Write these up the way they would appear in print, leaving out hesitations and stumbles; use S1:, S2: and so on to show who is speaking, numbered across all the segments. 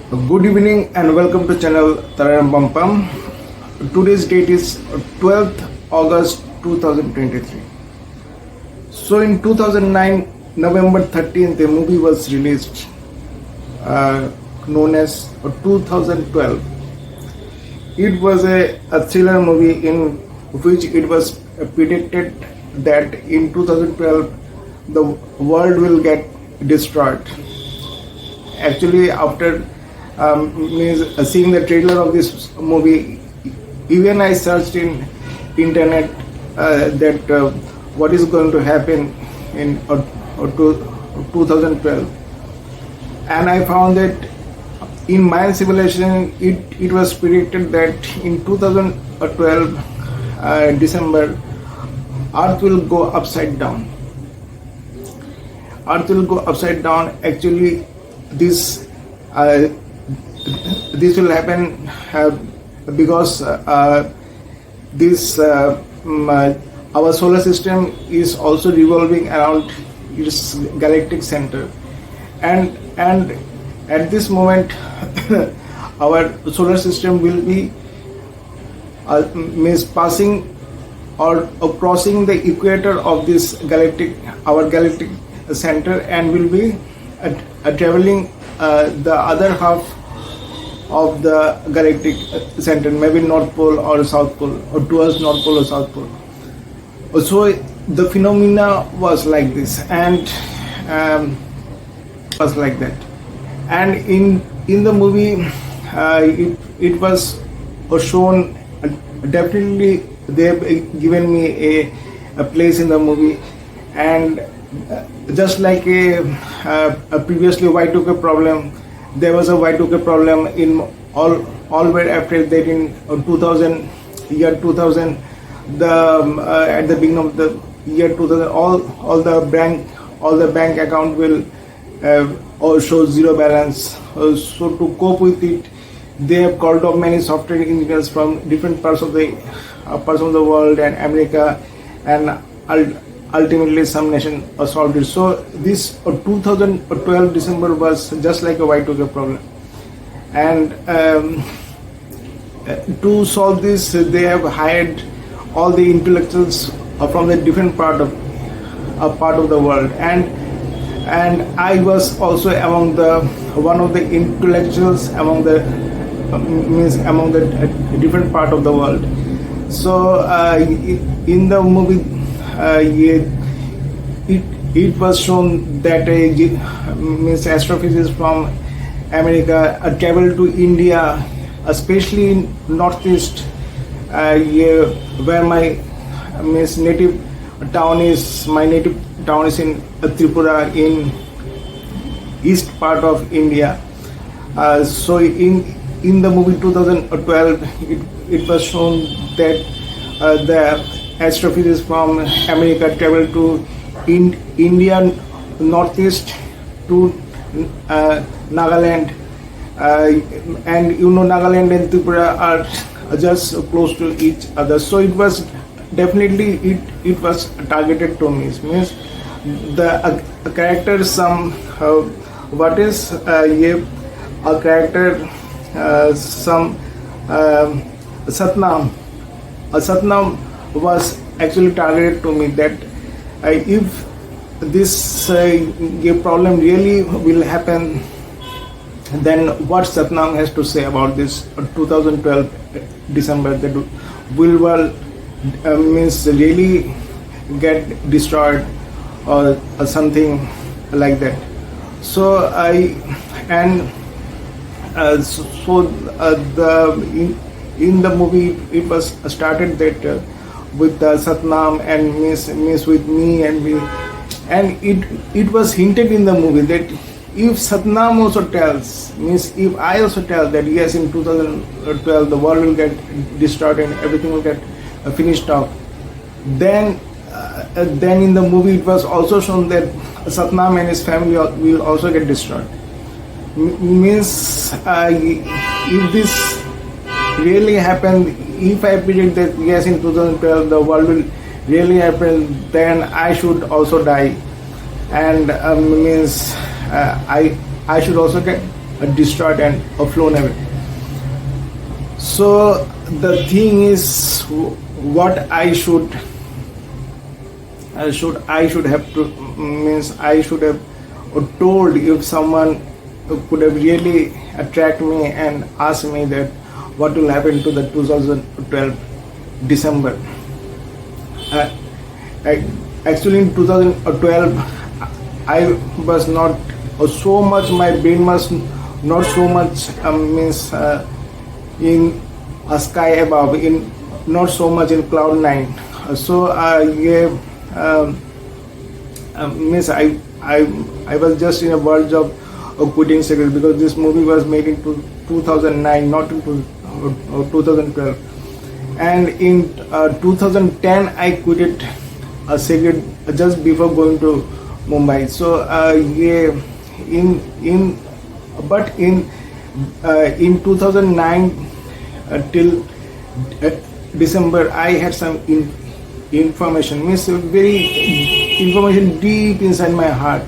S1: Good evening and welcome to channel Tararam Pampam. Today's date is 12th August 2023. So in 2009, November 13th, a movie was released known as 2012. It was a thriller movie in which it was predicted that in 2012 the world will get destroyed. Actually, after seeing the trailer of this movie, even I searched in internet that what is going to happen in 2012, and I found that in my simulation it was predicted that in 2012 December, Earth will go upside down. Earth will go upside down. Actually, this will happen because this our solar system is also revolving around its galactic center, and at this moment our solar system will be passing or crossing the equator of this our galactic center, and will be traveling the other half of the galactic center, maybe North Pole or South Pole, or towards North Pole or South Pole. So the phenomena was like this, and was like that. And in the movie, it was shown. Definitely, they have given me a place in the movie, and just like a previously Y2K problem, there was a Y2K problem in all where after that in 2000, at the beginning of the year 2000, all the bank account will or show zero balance. So to cope with it, they have called up many software engineers from different parts of the world and America, and ultimately some nation solved it. So this 2012 December was just like a Y2K problem, and to solve this they have hired all the intellectuals from the different part of the world, and I was also among one of the intellectuals among the different part of the world. So in the movie, it was shown that astrophysicists from America traveled to India, especially in Northeast, where my native town is. My native town is in Tripura, in east part of India. So in the movie 2012, it was shown that the astrophysicists from America traveled to India, Northeast to Nagaland, and Nagaland and Tripura are just close to each other. So it was definitely it was targeted to me. Means the character what is a character Satnam. Satnam was actually targeted to me, that if this problem really will happen, then what Satnam has to say about this 2012 December, that will world means really get destroyed or something like that. So in the movie it was started that with Satnam and miss with me and me, and it was hinted in the movie that if Satnam also tells, means if I also tell that yes, in 2012 the world will get destroyed and everything will get finished off, then in the movie it was also shown that Satnam and his family will also get destroyed. Means if this really happened, if I predict that yes, in 2012 the world will really happen, then I should also die, and I should also get destroyed and flown away. So the thing is, what I should have to means I should have told if someone could have really attract me and asked me that what will happen to the 2012 December. Actually, in 2012, I was not so much. My brain was not so much in a sky above, in not so much in cloud nine. So yeah, means I was just in a verge of quitting cigarettes because this movie was made in 2009, not in 2012. And in 2010, I quitted a cigarette just before going to Mumbai. So yeah, in 2009 till December, I had some information, means very information deep inside my heart.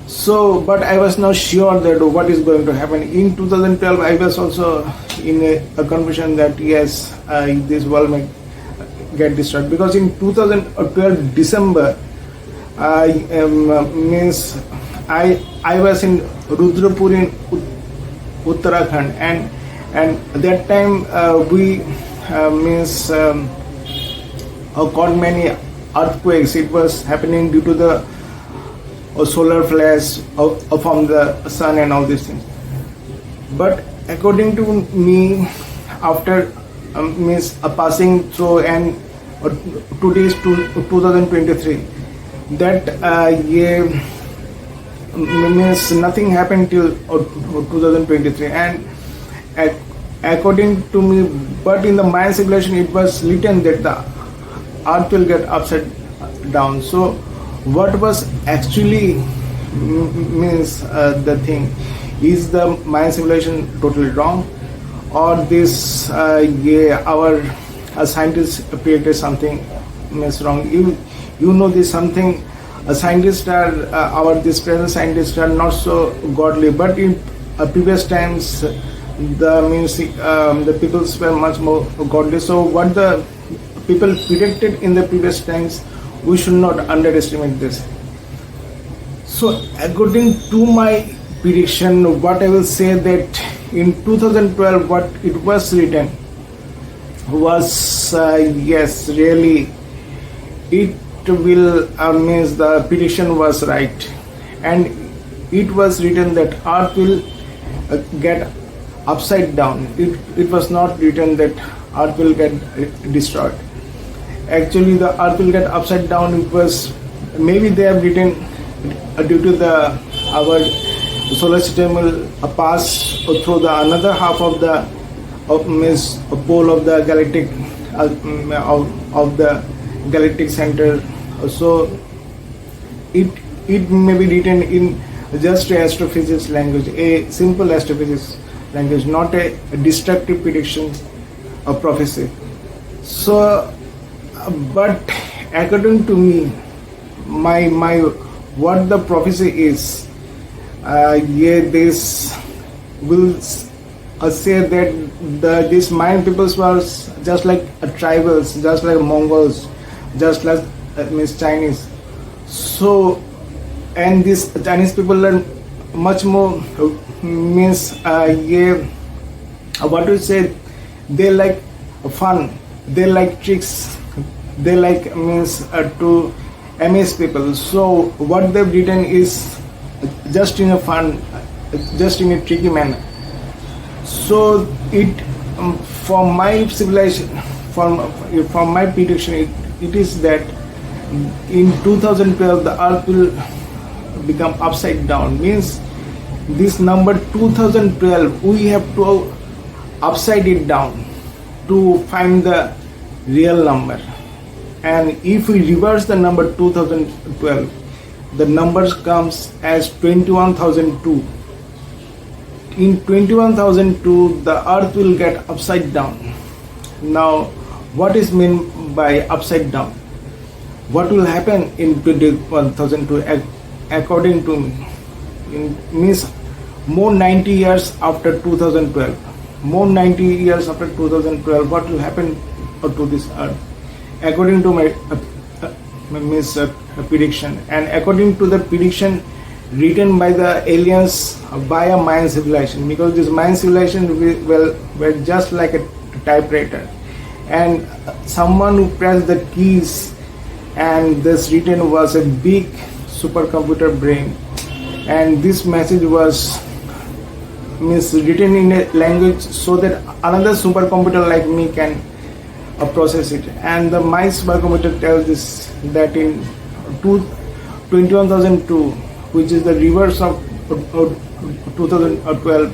S1: So, but I was not sure that what is going to happen. In 2012, I was also in a confusion that yes, this world may get destroyed, because in 2012 December, I was in Rudrapur in Uttarakhand, and that time we caught many earthquakes. It was happening due to the solar flares from the sun and all these things. But according to me, after passing through and today's 2023, that means nothing happened till 2023. And according to me, but in the Mayan civilization, it was written that the earth will get upside down. So what was actually the thing, is the Mayan civilization totally wrong, or this our scientists created something wrong? You know this something. Scientists are this present scientists are not so godly, but in previous times the people were much more godly. So what the people predicted in the previous times, we should not underestimate this. So according to my prediction, what I will say, that in 2012 what it was written was yes, really it will means the prediction was right, and it was written that earth will get upside down. It was not written that earth will get destroyed. Actually, the earth will get upside down. It was, maybe they have written due to our solar system will pass through the another half of the pole of the galactic of the galactic center. So it may be written in just astrophysics language, a simple astrophysics language, not a destructive prediction of prophecy. So but according to me, my what the prophecy is, this will say that these Mayan peoples was just like tribals, just like Mongols, just like Chinese. So, and these Chinese people are much more what to say, they like fun, they like tricks, they like to amaze people. So what they've written is just in a fun, just in a tricky manner. So it for my civilization, from my prediction, it is that in 2012 the earth will become upside down. Means this number 2012, we have to upside it down to find the real number. And if we reverse the number 2012, the numbers comes as 21,002. In 21,002, the earth will get upside down. Now, what is meant by upside down? What will happen in 21,002 according to me? Means more 90 years after 2012, more 90 years after 2012, what will happen to this earth? According to my prediction, and according to the prediction written by the aliens via Mayan civilization, because this Mayan civilization were just like a typewriter, and someone who pressed the keys, and this written was a big supercomputer brain, and this message was written in a language so that another supercomputer like me can process it. And my supercomputer tells this that in 21,002, which is the reverse of 2012,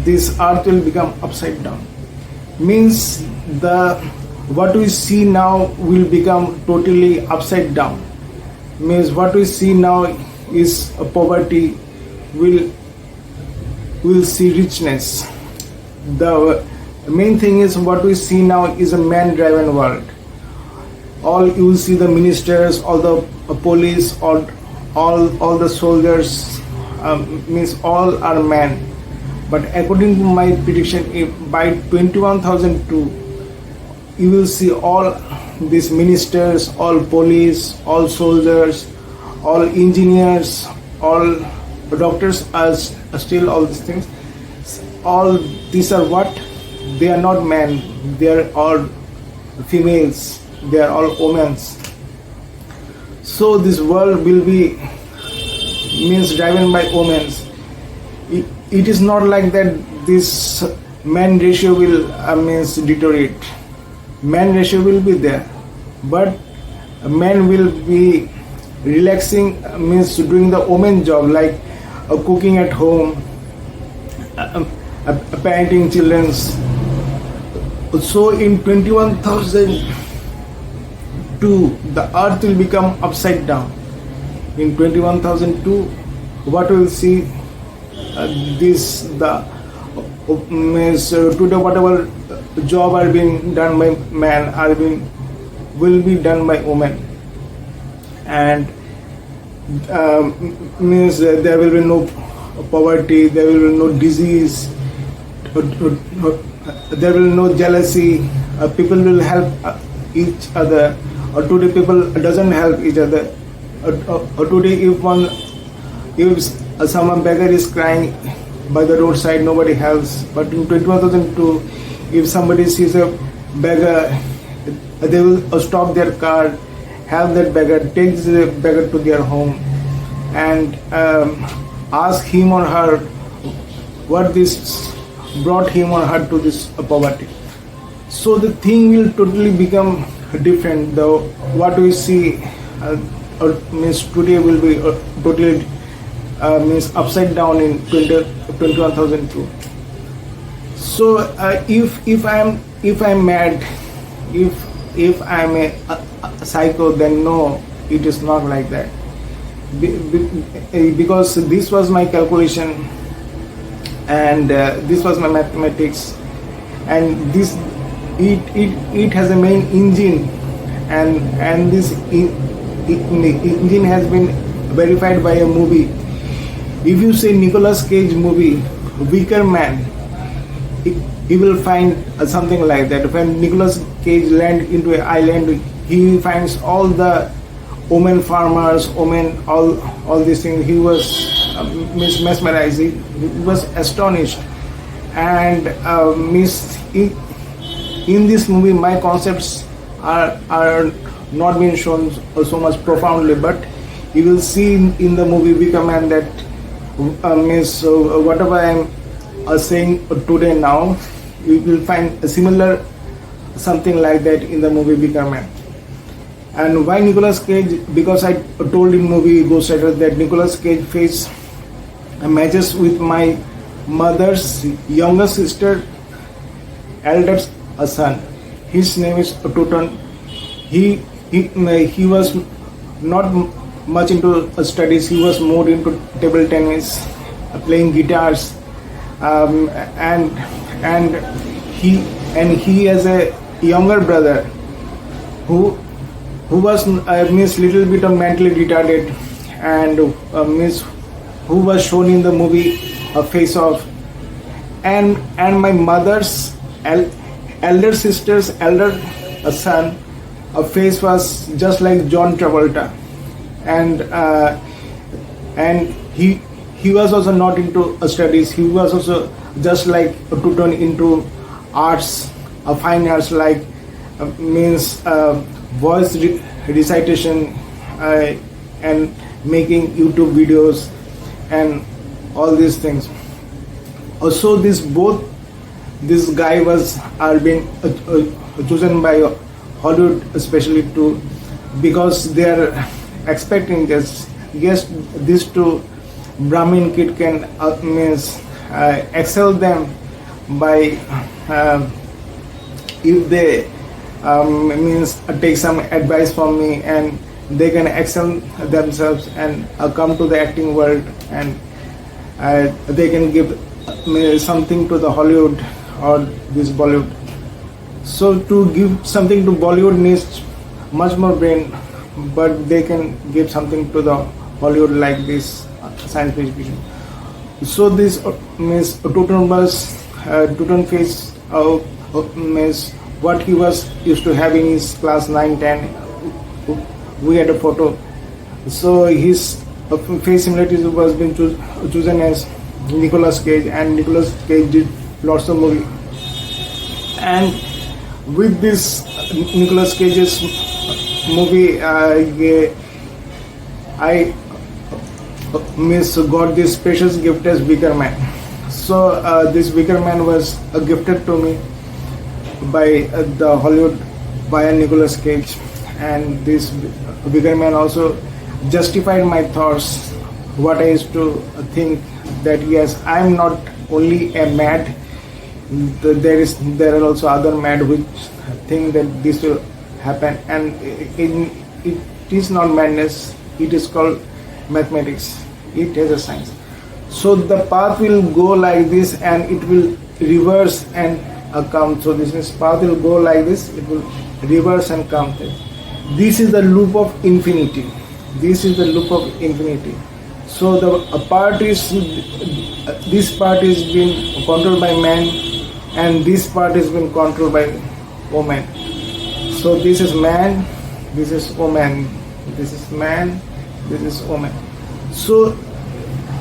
S1: this earth will become upside down. Means what we see now will become totally upside down. Means what we see now is poverty, will see richness. The main thing is what we see now is a man-driven world. All you will see the ministers, all the police, all the soldiers, means all are men. But according to my prediction, if by 21,002, you will see all these ministers, all police, all soldiers, all engineers, all doctors are still all these things. All these are what? They are not men. They are all females. They are all women. So this world will be driven by women. It is not like that this man ratio will deteriorate. Man ratio will be there, but men will be relaxing, doing the woman job, like cooking at home, parenting children. So in 21,002, the earth will become upside down. In 21,002, what we will see, today whatever job are being done by man will be done by women, and there will be no poverty, there will be no disease, there will be no jealousy. People will help each other. Or today people doesn't help each other. Or today if someone beggar is crying by the roadside, nobody helps. But in 21,002, if somebody sees a beggar, they will stop their car, help that beggar, take the beggar to their home, and ask him or her what this brought him or her to this poverty. So the thing will totally become different. Though what we see today will be totally upside down in 21,002. So if I'm mad, if I'm a psycho, then no, it is not like that. Because this was my calculation, and this was my mathematics, and this it has a main engine, and this engine has been verified by a movie. If you say Nicolas Cage movie, Weaker Man, he will find something like that. When Nicolas Cage land into an island, he finds all the women farmers, all these things. He was mesmerized. He was astonished, and in this movie, my concepts are not being shown so much profoundly, but you will see in the movie Weaker Man that whatever I am saying today now, you will find a similar something like that in the movie Weaker Man. And why Nicolas Cage? Because I told in movie Ghostwriter that Nicolas Cage faced matches with my mother's younger sister, eldest son. His name is Toton. He was not much into studies. He was more into table tennis, playing guitars, and he has a younger brother who was little bit of mentally retarded, and who was shown in the movie Face Off, and my mother's elder sister's elder son face was just like John Travolta, and he was also not into studies. He was also just like to turn into arts, fine arts, like means voice recitation, and making YouTube videos and all these things. Also, this guy are being chosen by Hollywood, especially to, because they are expecting this. Yes, these two Brahmin kid can excel them by if they take some advice from me, and they can excel themselves and come to the acting world, and they can give something to the Hollywood or this Bollywood. So to give something to Bollywood needs much more brain, but they can give something to the Hollywood like this science fiction. So this means Tutan face means what he was used to have in his class 9-10. We had a photo. So his face similarities was been chosen as Nicolas Cage, and Nicolas Cage did lots of movies. And with this Nicolas Cage's movie, I got this precious gift as Wicker Man. So this Wicker Man was gifted to me by the Hollywood via Nicolas Cage, and this Wicker Man also justified my thoughts, what I used to think, that yes, I am not only a mad, there are also other mad which think that this will happen, and it is not madness, it is called mathematics, it is a science. So the path will go like this and it will reverse and come. So this is path will go like this, it will reverse and come. This is the loop of infinity. This is the loop of infinity. So the part is, this part is being controlled by man, and this part is being controlled by woman. So this is man, this is woman, this is man, this is woman. So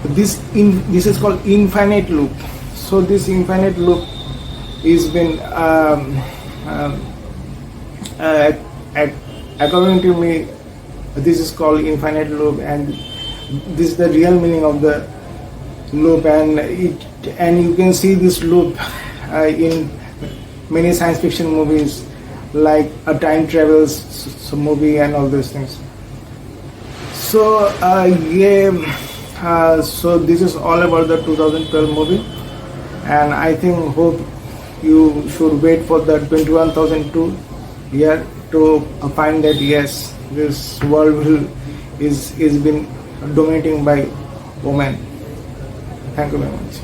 S1: this is called infinite loop. So this infinite loop is been according to me, this is called infinite loop, and this is the real meaning of the loop. And you can see this loop in many science fiction movies, like a time travels movie and all those things. So so this is all about the 2012 movie, and I hope you should wait for the 21,002 year to find that yes, this world is been dominating by women. Thank you very much.